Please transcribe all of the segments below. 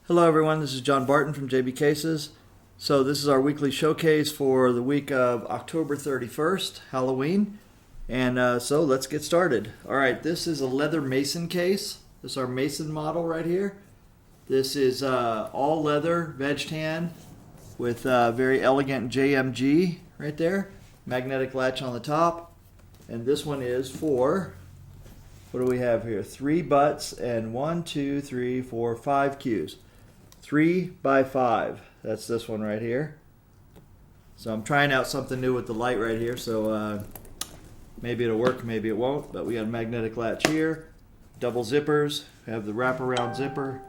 Hello everyone, this is John Barton from JB Cases. So this is our weekly showcase for the week of October 31st, Halloween. And so let's get started. Alright, this is a leather mason case. This is our mason model right here. This is all leather, veg tan, with very elegant JMG right there. Magnetic latch on the top. And this one is for, what do we have here? 3 butts and 1, 2, 3, 4, 5 cues. 3 by 5. That's this one right here. So I'm trying out something new with the light right here, so maybe it'll work, maybe it won't. But we got a magnetic latch here, double zippers. We have the wraparound zipper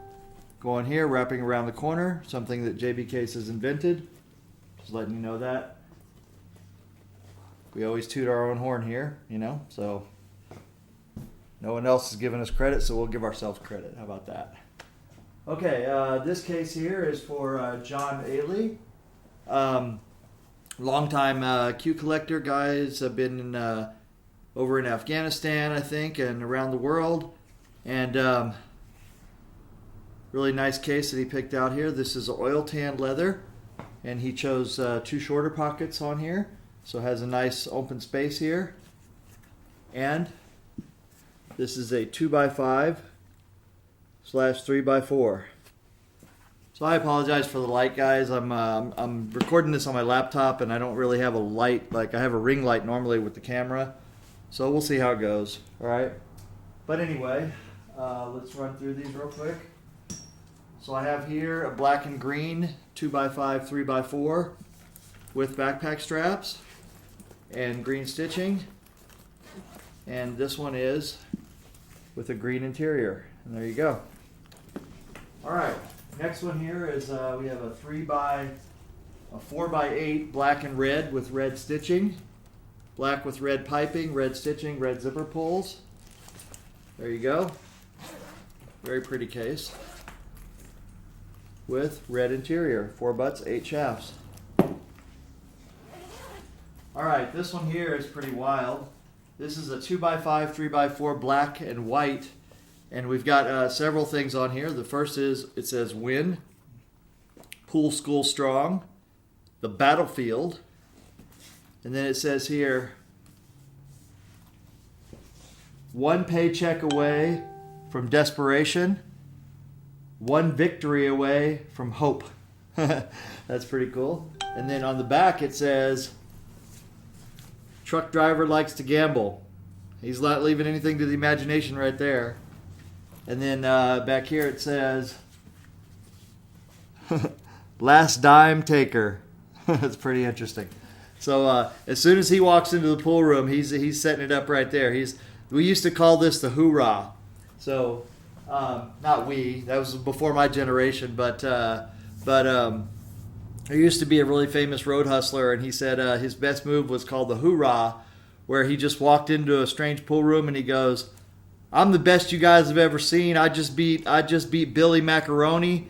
going here, wrapping around the corner, something that JB Cases invented. Just letting you know that. We always toot our own horn here, you know, so no one else is giving us credit, so we'll give ourselves credit. How about that? Okay, this case here is for John Ailey. Longtime cue collector. Guys have been over in Afghanistan, I think, and around the world. And really nice case that he picked out here. This is oil tan leather, and he chose 2 shorter pockets on here. So it has a nice open space here. And this is a 2x5 / 3x4. So I apologize for the light, guys. I'm recording this on my laptop, and I don't really have a light. Like, I have a ring light normally with the camera, so we'll see how it goes. All right. But anyway, let's run through these real quick. So I have here a black and green 2x5 3x4 with backpack straps and green stitching, and this one is with a green interior. And there you go. All right, next one here is we have a 4x8 black and red with red stitching, black with red piping, red stitching, red zipper pulls. There you go. Very pretty case with red interior, 4 butts, 8 shafts. All right, this one here is pretty wild. This is a 2x5 3x4 black and white. And we've got several things on here. The first is, it says win, pool school strong, the battlefield, and then it says here, 1 paycheck away from desperation, 1 victory away from hope. That's pretty cool. And then on the back it says, truck driver likes to gamble. He's not leaving anything to the imagination right there. And then back here it says, last dime taker. That's pretty interesting. So as soon as he walks into the pool room, he's setting it up right there. We used to call this the hoorah. So not we, that was before my generation, but there used to be a really famous road hustler, and he said his best move was called the hoorah, where he just walked into a strange pool room and he goes, I'm the best you guys have ever seen. I just beat Billy Macaroni,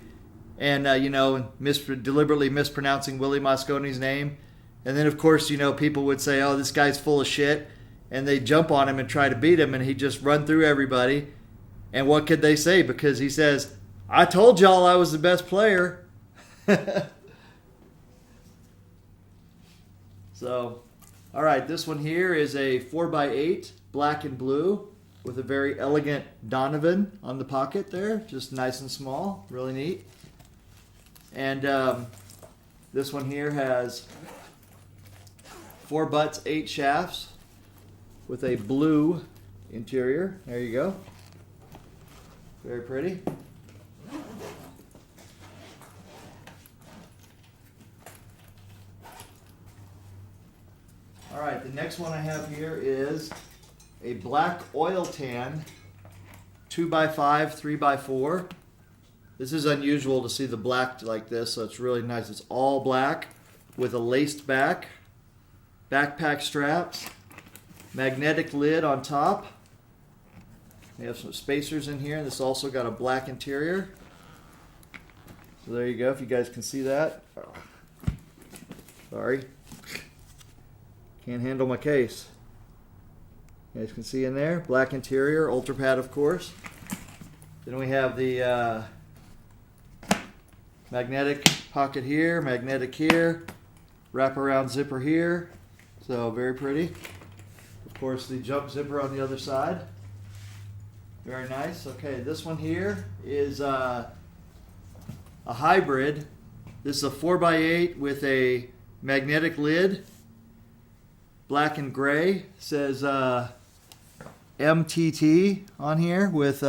and deliberately mispronouncing Willie Mosconi's name. And then of course, people would say, "Oh, this guy's full of shit," and they jump on him and try to beat him, and he just run through everybody. And what could they say? Because he says, "I told y'all I was the best player." So, all right, this one here is a 4x8 black and blue, with a very elegant Donovan on the pocket there, just nice and small, really neat. And this one here has 4 butts, 8 shafts, with a blue interior. There you go. Very pretty. All right, the next one I have here is a black oil tan 2x5 3x4. This is unusual to see the black like this, so it's really nice. It's all black with a laced back, backpack straps, magnetic lid on top. We have some spacers in here, and this also got a black interior. So there you go, if you guys can see that. Sorry. Can't handle my case. You guys can see in there, black interior, UltraPad of course. Then we have the Magnetic pocket here, magnetic here, wraparound zipper here. So very pretty. Of course, the jump zipper on the other side. Very nice. Okay, this one here is a hybrid. This is a 4x8 with a magnetic lid, black and gray. Says MTT on here with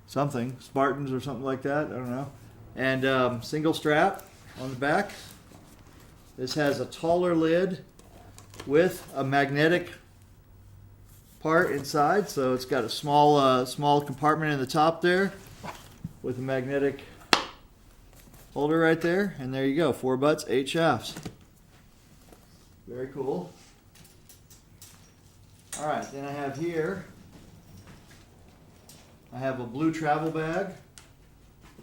something, Spartans or something like that. I don't know. And single strap on the back. This has a taller lid with a magnetic part inside, so it's got a small compartment in the top there with a magnetic holder right there, and there you go, 4 butts, 8 shafts. Very cool. All right, then I have here, I have a blue travel bag.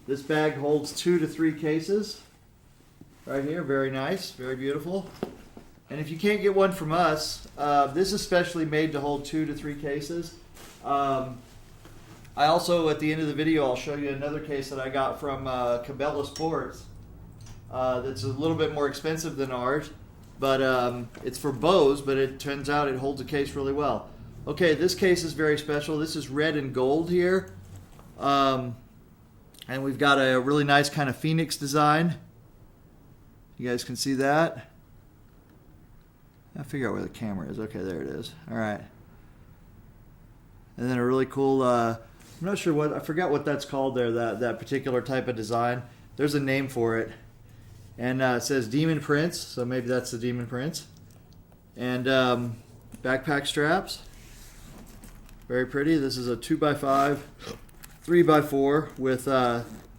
This bag holds 2 to 3 cases right here. Very nice, very beautiful. And if you can't get one from us, this is specially made to hold 2 to 3 cases. I also, at the end of the video, I'll show you another case that I got from Cabela Sports that's a little bit more expensive than ours, but it's for bows, but it turns out it holds a case really well. Okay, this case is very special. This is red and gold here. And we've got a really nice kind of phoenix design. You guys can see that. I'll figure out where the camera is. Okay, there it is. All right. And then a really cool, I'm not sure what, I forgot what that's called there, that particular type of design. There's a name for it. And it says Demon Prince, so maybe that's the Demon Prince. And backpack straps. Very pretty. This is a 2x5, 3x4 with,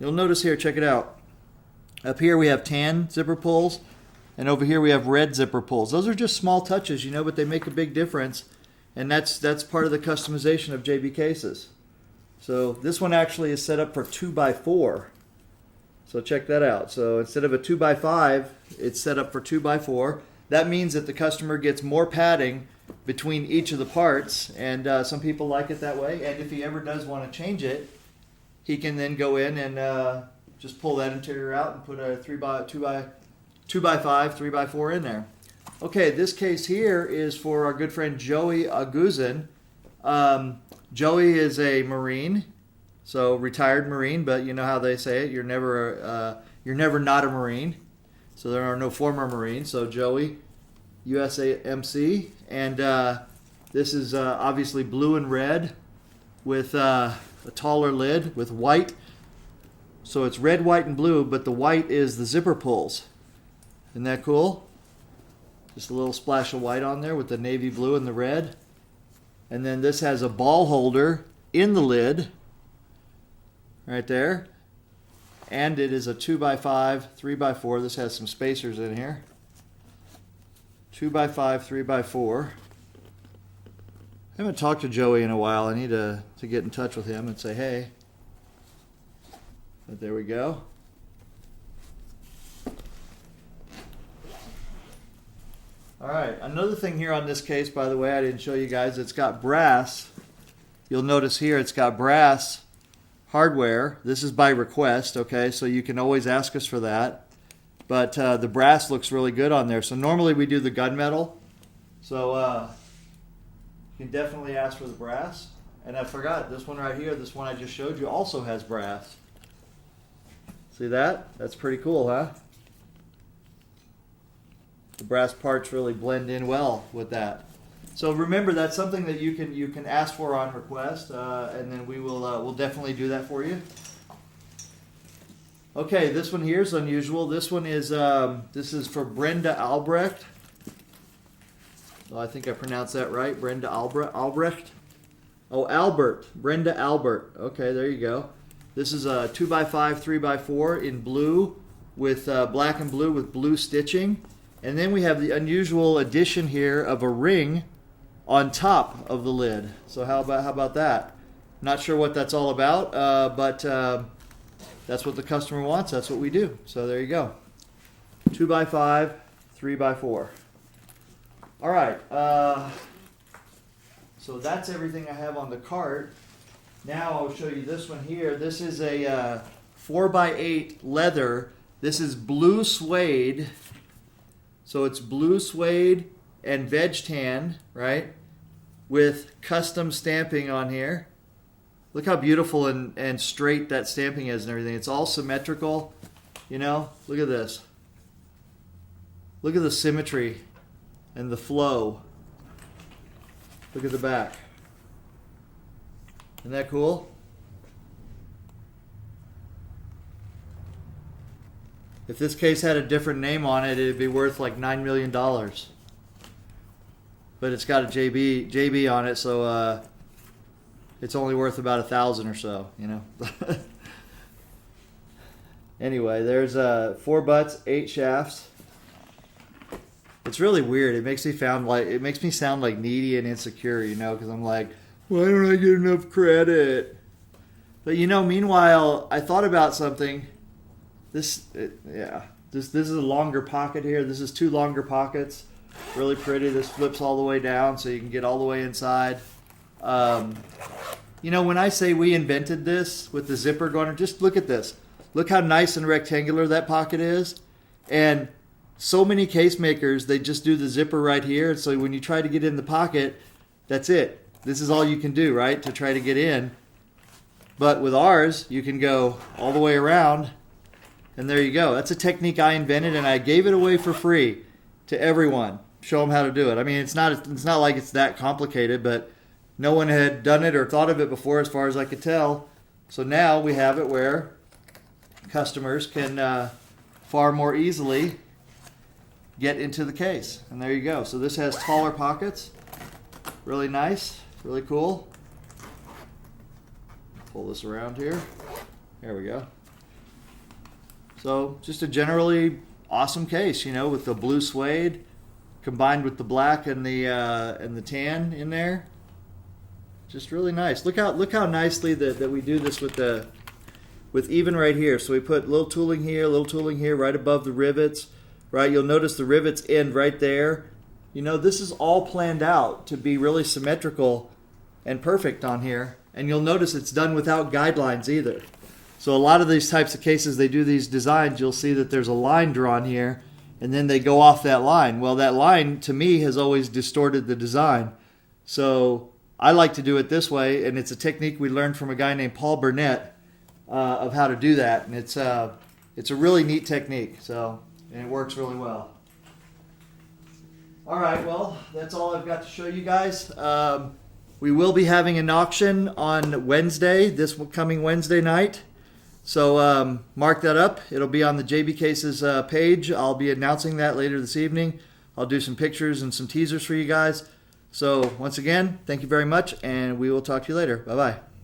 you'll notice here, check it out. Up here we have tan zipper pulls. And over here we have red zipper pulls. Those are just small touches, you know, but they make a big difference. And that's part of the customization of JB cases. So this one actually is set up for 2x4. So check that out. So instead of a 2x5, it's set up for 2x4. That means that the customer gets more padding between each of the parts. And some people like it that way. And if he ever does want to change it, he can then go in and just pull that interior out and put a 2x5, 3x4 in there. Okay, this case here is for our good friend Joey Aguzin. Joey is a Marine, so retired Marine, but you know how they say it, you're never not a Marine. So there are no former Marines. So Joey, USAMC, and this is obviously blue and red with a taller lid with white. So it's red, white, and blue, but the white is the zipper pulls. Isn't that cool? Just a little splash of white on there with the navy blue and the red. And then this has a ball holder in the lid right there. And it is a 2x5, 3x4. This has some spacers in here. 2x5, 3x4. I haven't talked to Joey in a while. I need to get in touch with him and say, hey. But there we go. All right, another thing here on this case, by the way, I didn't show you guys, it's got brass. You'll notice here it's got brass hardware. This is by request, okay, so you can always ask us for that. But the brass looks really good on there. So normally we do the gunmetal, so you can definitely ask for the brass. And I forgot, this one right here, this one I just showed you, also has brass. See that? That's pretty cool, huh? The brass parts really blend in well with that. So remember, that's something that you can ask for on request, and then we'll definitely do that for you. Okay, this one here is unusual. This one is this is for Brenda Albrecht. Well, I think I pronounced that right. Brenda Albrecht. Oh, Albert. Brenda Albert. Okay, there you go. This is a 2x5, 3x4 in blue with black and blue with blue stitching. And then we have the unusual addition here of a ring on top of the lid. So how about that? Not sure what that's all about, but that's what the customer wants. That's what we do. So there you go. 2x5, 3x4. All right. So that's everything I have on the cart. Now I'll show you this one here. This is a 4x8 leather. This is blue suede. So it's blue suede and veg tan, right? With custom stamping on here. Look how beautiful and straight that stamping is and everything. It's all symmetrical, you know? Look at this. Look at the symmetry and the flow. Look at the back. Isn't that cool? If this case had a different name on it, it'd be worth like $9 million. But it's got a JB on it, so it's only worth about 1,000 or so, you know. Anyway, there's 4 butts, 8 shafts. It's really weird. It makes me sound like needy and insecure, you know, because I'm like, why don't I get enough credit? But you know, meanwhile, I thought about something. This is a longer pocket here. This is 2 longer pockets. Really pretty. This flips all the way down so you can get all the way inside. You know, when I say we invented this with the zipper going, just look at this. Look how nice and rectangular that pocket is. And so many case makers, they just do the zipper right here. So when you try to get in the pocket, that's it. This is all you can do, right, to try to get in. But with ours, you can go all the way around. And there you go. That's a technique I invented, and I gave it away for free to everyone. Show them how to do it. I mean, it's not like it's that complicated, but no one had done it or thought of it before as far as I could tell. So now we have it where customers can far more easily get into the case. And there you go. So this has taller pockets. Really nice. Really cool. Pull this around here. There we go. So just a generally awesome case, you know, with the blue suede combined with the black and the tan in there. Just really nice. Look how nicely that we do this with even right here. So we put a little tooling here, right above the rivets. Right, you'll notice the rivets end right there. You know, this is all planned out to be really symmetrical and perfect on here. And you'll notice it's done without guidelines either. So a lot of these types of cases, they do these designs, you'll see that there's a line drawn here, and then they go off that line. Well, that line, to me, has always distorted the design. So I like to do it this way, and it's a technique we learned from a guy named Paul Burnett of how to do that. And it's a really neat technique, and it works really well. All right, well, that's all I've got to show you guys. We will be having an auction on Wednesday, this coming Wednesday night. So mark that up. It'll be on the JB Cases page. I'll be announcing that later this evening. I'll do some pictures and some teasers for you guys. So once again, thank you very much, and we will talk to you later. Bye-bye.